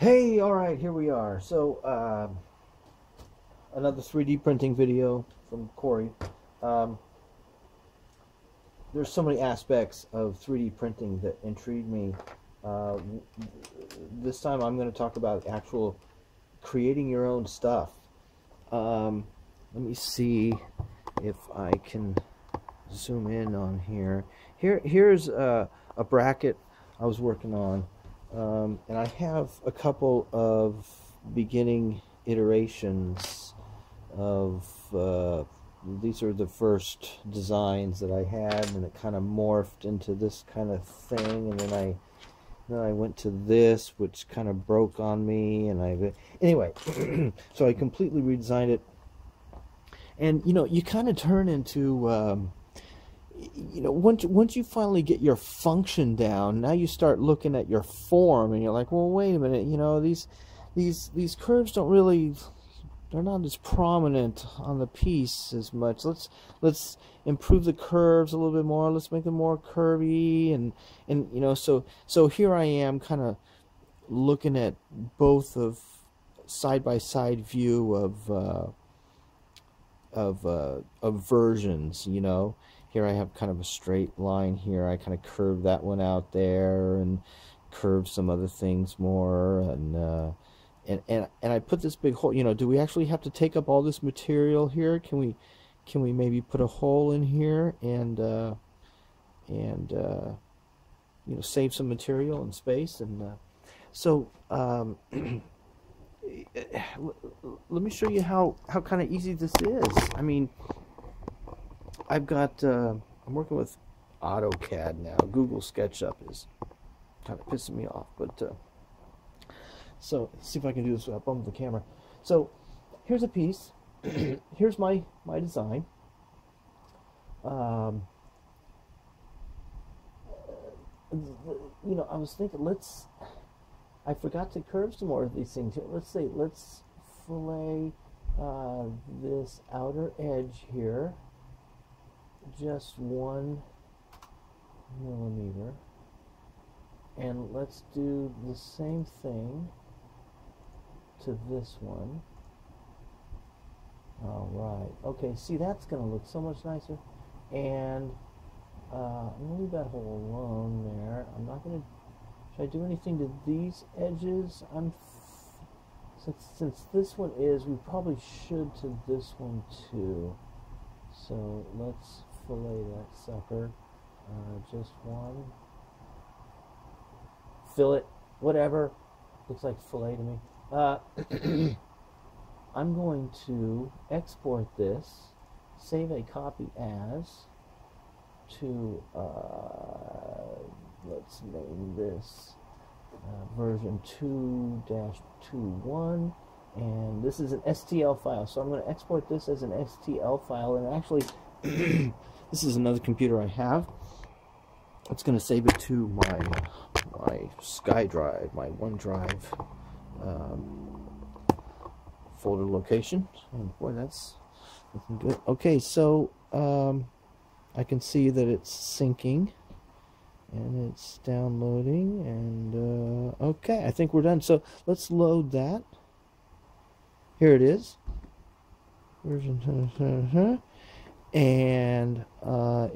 Hey, all right, here we are. So, another 3D printing video from Corey. Um, there's so many aspects of 3D printing that intrigue me. Uh, this time I'm going to talk about actual creating your own stuff. Let me see if I can zoom in on here. Here's a bracket I was working on. And I have a couple of beginning iterations of these are the first designs that I had, and it kind of morphed into this kind of thing, and then I went to this, which kind of broke on me, and anyway so I completely redesigned it. And you kind of turn into once you finally get your function down, now you start looking at your form, and you're like, well, wait a minute, these curves don't really, they're not as prominent on the piece as much. Let's improve the curves a little bit more. Let's make them more curvy, and so here I am, kind of looking at both of side-by-side view of versions. Here I have kind of a straight line here. I kind of curve that one out there and curve some other things more, and I put this big hole. Do we actually have to take up all this material here? Can we maybe put a hole in here and save some material and space? And so let me show you how kind of easy this is. I mean, I've got, I'm working with AutoCAD now. Google SketchUp is kind of pissing me off, but, so let's see if I can do this without bumping the camera. So, here's a piece. Here's my design. I was thinking, I forgot to curve some more of these things here. Let's fillet this outer edge here just 1 millimeter, and let's do the same thing to this one. All right, okay, see, that's gonna look so much nicer. And I'm gonna leave that hole alone there. I'm not gonna, should I do anything to these edges? Since this one is, we probably should to this one too. So let's fillet that sucker. Just one. Fillet, whatever. Looks like fillet to me. I'm going to export this, save a copy as, to, let's name this version 2-21. And this is an STL file, so I'm going to export this as an STL file. And actually, this is another computer I have. It's going to save it to my SkyDrive, my OneDrive folder location. And boy, that's looking good. Okay, so I can see that it's syncing and it's downloading, and okay, I think we're done. So let's load that. Here it is, version, and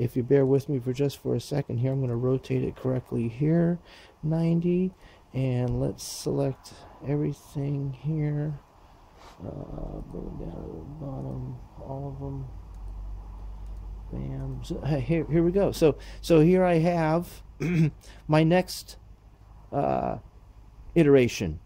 if you bear with me for a second here, I'm going to rotate it correctly here, 90, and let's select everything here, bring it down to the bottom, all of them, bam. So, here we go. So here I have my next iteration.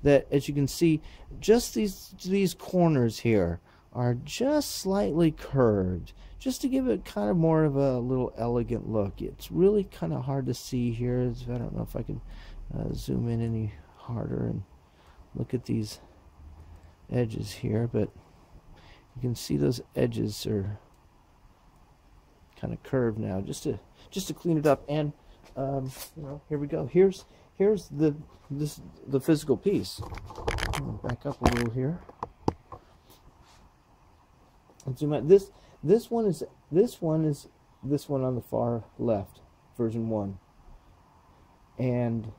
That, as you can see, just these corners here are just slightly curved, just to give it kind of more of a little elegant look. It's really kind of hard to see here. I don't know if I can zoom in any harder and look at these edges here, but you can see those edges are kind of curved now, just to clean it up. And here we go. Here's the physical piece. Back up a little here. And zoom out. This one is this one on the far left, version 1. And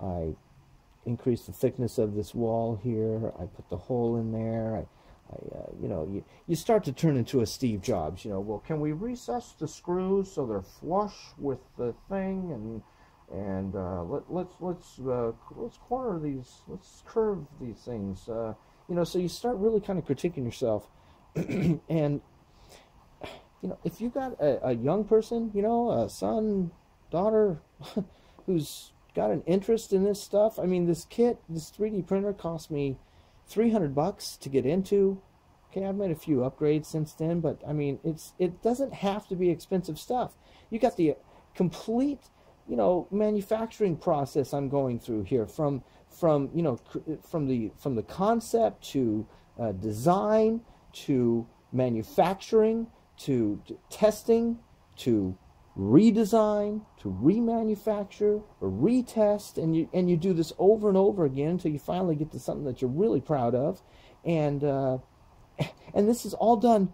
I increase the thickness of this wall here. I put the hole in there. You know, you start to turn into a Steve Jobs. You know, well, can we recess the screws so they're flush with the thing, and let's corner these, let's curve these things. You know, so you start really kind of critiquing yourself, and you know, if you got a young person, you know, a son, daughter, who's got an interest in this stuff. I mean, this kit, this 3D printer cost me $300 to get into. Okay, I've made a few upgrades since then, but I mean, it doesn't have to be expensive stuff. You got the complete, you know, manufacturing process I'm going through here, from you know, from the concept to design to manufacturing to testing to redesign to remanufacture or retest, and you do this over and over again until you finally get to something that you're really proud of, and this is all done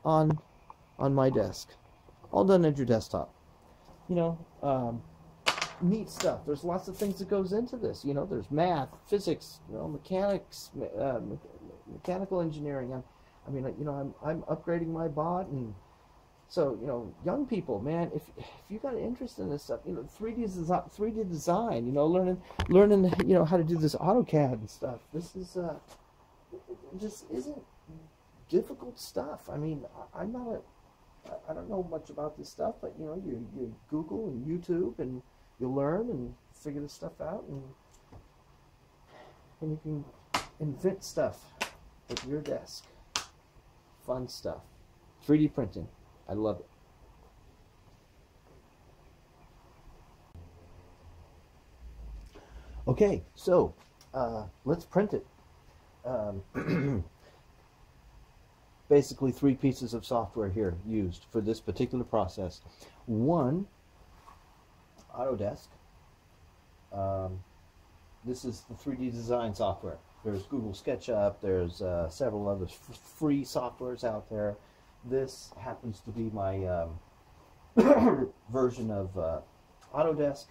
on my desk, all done at your desktop. You know, neat stuff. There's lots of things that goes into this. You know, there's math, physics, you know, mechanics, mechanical engineering. I mean, you know, I'm upgrading my bot, and so, you know, young people, man, if you got an interest in this stuff, you know, 3D design, you know, learning, you know, how to do this AutoCAD and stuff. This is it just isn't difficult stuff. I mean, I don't know much about this stuff, but you know, you Google and YouTube, and you learn and figure this stuff out, and you can invent stuff at your desk. Fun stuff. 3D printing. I love it. Okay, so let's print it. Basically 3 pieces of software here used for this particular process. One, Autodesk. This is the 3D design software. There's Google SketchUp, there's several other free softwares out there. This happens to be my version of Autodesk.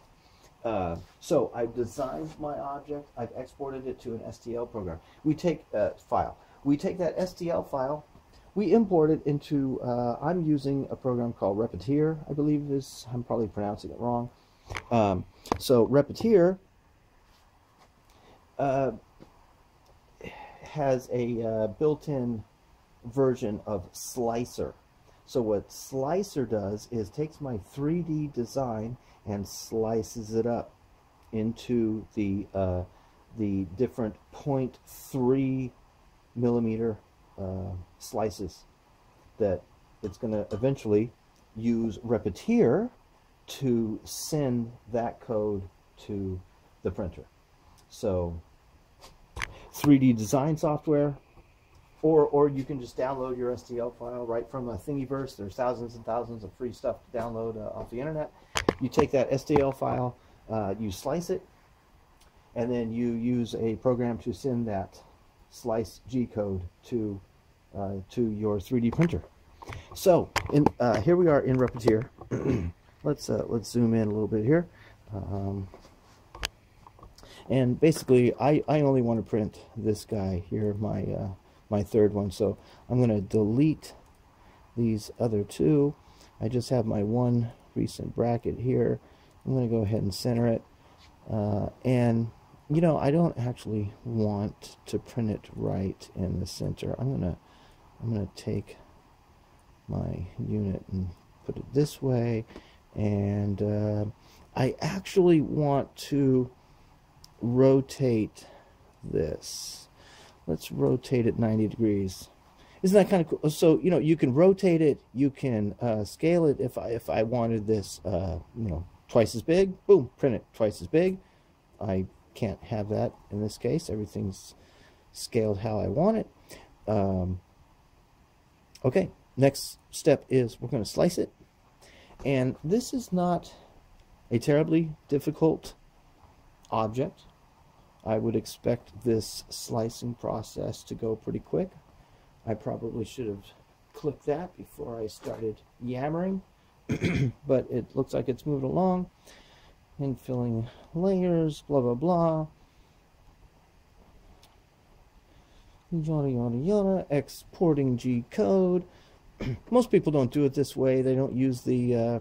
So I've designed my object, I've exported it to an STL program. We take file. We take that STL file, we import it into, I'm using a program called Repetier, I believe it is. I'm probably pronouncing it wrong. So Repetier has a built-in version of Slicer. So what Slicer does is takes my 3D design and slices it up into the different 0.3 millimeter slices that it's going to eventually use Repetier to send that code to the printer. So 3D design software, or you can just download your STL file right from a Thingiverse. There's thousands and thousands of free stuff to download off the internet. You take that STL file, you slice it, and then you use a program to send that slice G code to your 3D printer. So here we are in Repetier. Let's zoom in a little bit here. And basically, I only want to print this guy here, my third one. So I'm going to delete these other 2. I just have my one recent bracket here. I'm going to go ahead and center it. And you know, I don't actually want to print it right in the center. I'm gonna take my unit and put it this way, and I actually want to rotate this. Let's rotate it 90 degrees. Isn't that kind of cool? So, you know, you can rotate it, you can scale it. If I wanted this, you know, twice as big, boom, print it twice as big. I can't have that in this case. Everything's scaled how I want it. Okay, next step is we're going to slice it. And this is not a terribly difficult object. I would expect this slicing process to go pretty quick. I probably should have clicked that before I started yammering, but it looks like it's moving along. infilling layers, blah blah blah, yada yada yada, exporting G code. Most people don't do it this way. They don't use the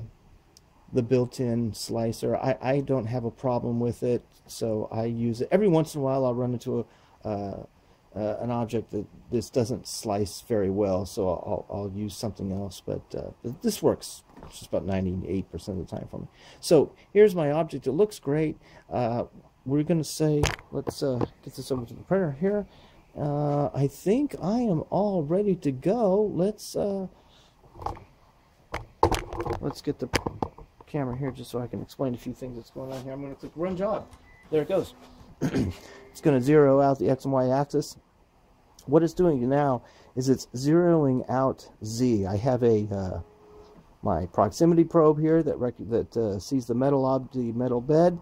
built-in slicer. I don't have a problem with it, so I use it. Every once in a while I'll run into an object that this doesn't slice very well, so I'll use something else, but this works just about 98% of the time for me. So here's my object. It looks great. We're going to say, let's get this over to the printer here. I think I am all ready to go. Let's get the camera here just so I can explain a few things that's going on here. I'm going to click Run Job. There it goes. It's going to zero out the X and Y axis. What it's doing now is it's zeroing out Z. I have a my proximity probe here that sees the metal bed.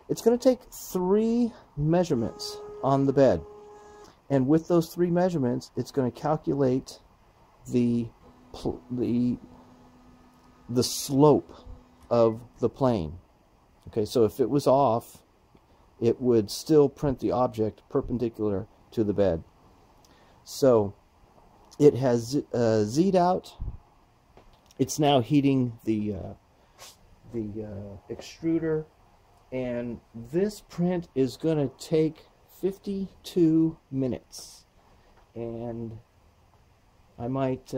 It's going to take 3 measurements on the bed, and with those 3 measurements, it's going to calculate the slope of the plane. Okay, so if it was off, it would still print the object perpendicular to the bed. So it has Z'd out. It's now heating the extruder, and this print is going to take 52 minutes. And I might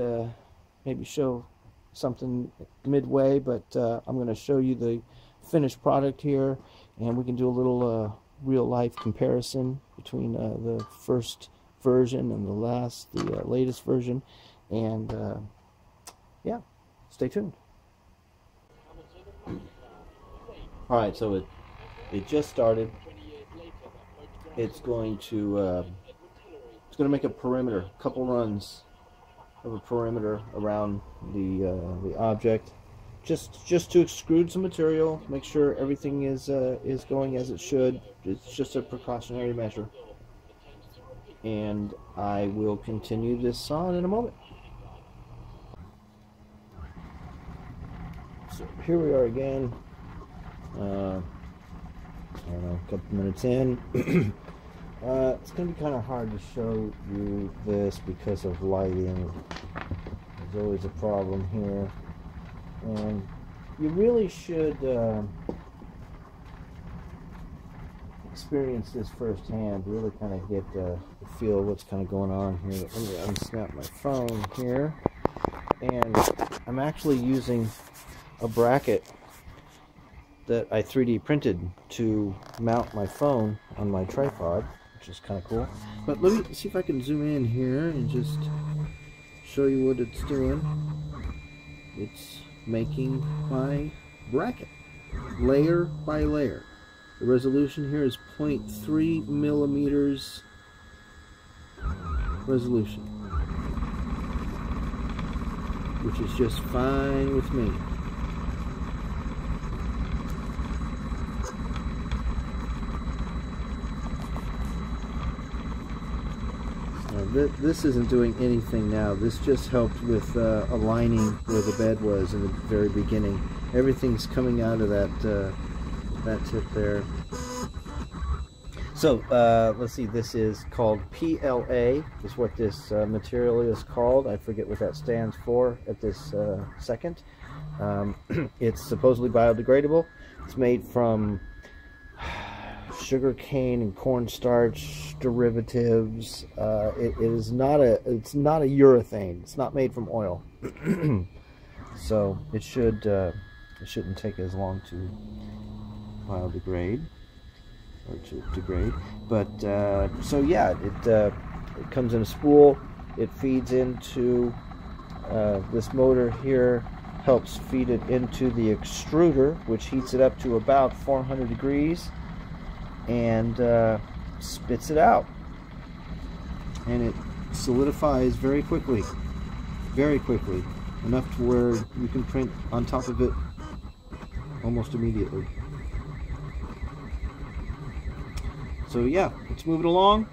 maybe show something midway, but I'm going to show you the finished product here, and we can do a little real-life comparison between the first version and the latest version, and yeah, stay tuned. All right, so it just started. It's going to make a perimeter, a couple runs of a perimeter around the object, just to extrude some material, make sure everything is going as it should. It's just a precautionary measure, and I will continue this on in a moment. So here we are again. I don't know, a couple minutes in. It's going to be kind of hard to show you this because of lighting. There's always a problem here. And you really should experience this firsthand to really kind of get the feel of what's kind of going on here. Let me unsnap my phone here. And I'm actually using a bracket that I 3D printed to mount my phone on my tripod, which is kind of cool. But let me see if I can zoom in here and just show you what it's doing. It's making my bracket, layer by layer. The resolution here is 0.3 millimeters resolution, which is just fine with me. This isn't doing anything now. This just helped with aligning where the bed was in the very beginning. Everything's coming out of that tip there. So let's see. This is called PLA. Is what this material is called. I forget what that stands for at this second. It's supposedly biodegradable. It's made from sugar cane and cornstarch derivatives. It's not a urethane. It's not made from oil. So it shouldn't take as long to biodegrade or to degrade. But so yeah, it comes in a spool. It feeds into this motor here, helps feed it into the extruder, which heats it up to about 400 degrees and spits it out, and it solidifies very quickly, enough to where you can print on top of it almost immediately. So yeah, let's move it along.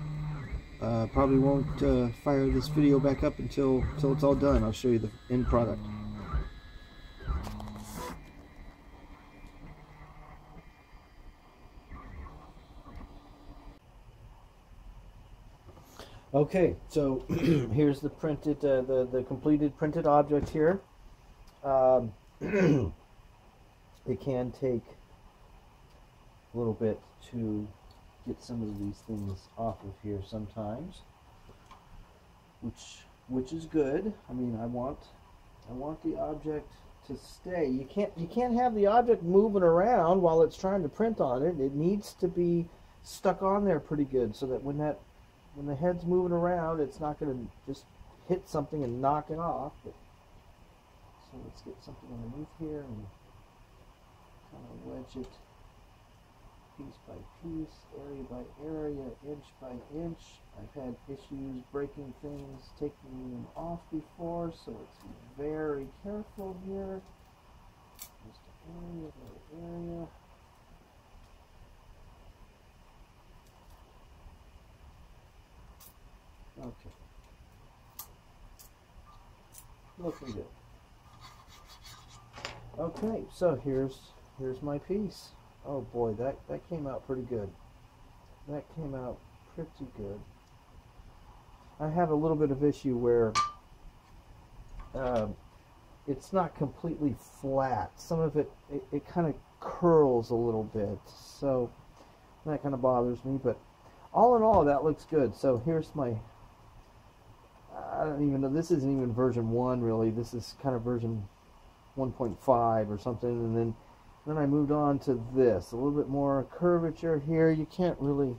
Probably won't fire this video back up until it's all done. I'll show you the end product. Okay, so here's the printed, the completed printed object here. Um, it can take a little bit to get some of these things off of here sometimes, which is good. I mean, I want the object to stay. You can't have the object moving around while it's trying to print on it. It needs to be stuck on there pretty good, so that when the head's moving around, it's not going to just hit something and knock it off. But, so let's get something underneath here and kind of wedge it piece by piece, area by area, inch by inch. I've had issues breaking things, taking them off before, so it's very careful here. Just area by area. Okay. Looking good. Okay, so here's my piece. Oh boy, that came out pretty good. That came out pretty good. I have a little bit of issue where it's not completely flat. Some of it kind of curls a little bit, so that kind of bothers me. But all in all, that looks good. So here's my, I don't even know, this isn't even version 1 really. This is kind of version 1.5 or something, and then I moved on to this, a little bit more curvature here. You can't really,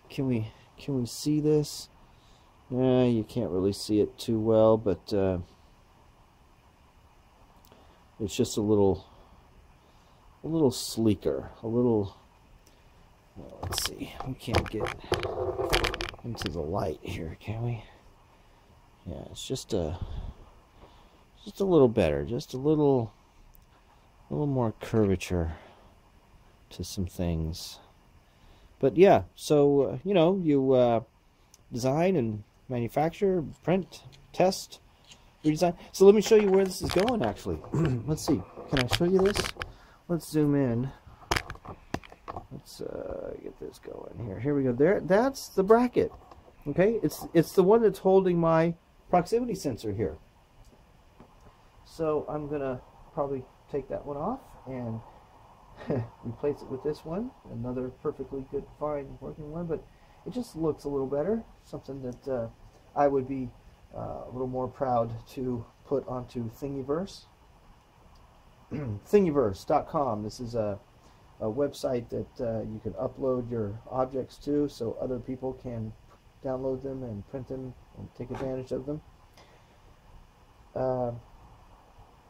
can we see this? Yeah, you can't really see it too well, but it's just a little sleeker, a little, well, let's see, we can't get into the light here, can we? Yeah, it's just a little better, just a little more curvature to some things. But yeah, so you know, you design and manufacture, print, test, redesign. So let me show you where this is going actually. Let's see, can I show you this? Let's zoom in. Let's get this going here. Here we go. There, that's the bracket. Okay, it's the one that's holding my proximity sensor here. So I'm gonna probably take that one off and replace it with this one, another perfectly good, fine working one, but it just looks a little better, something that I would be a little more proud to put onto Thingiverse. Thingiverse.com. This is a website that you can upload your objects to, so other people can download them and print them and take advantage of them.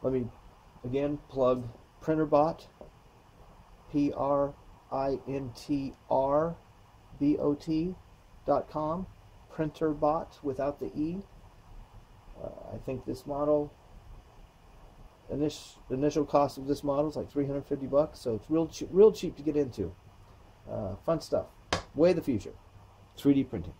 Let me again plug Printerbot, PRINTRBOT.com, Printerbot without the E. I think this model, initial cost of this model is like $350, so it's real cheap to get into. Fun stuff. Way of the future. 3D printing.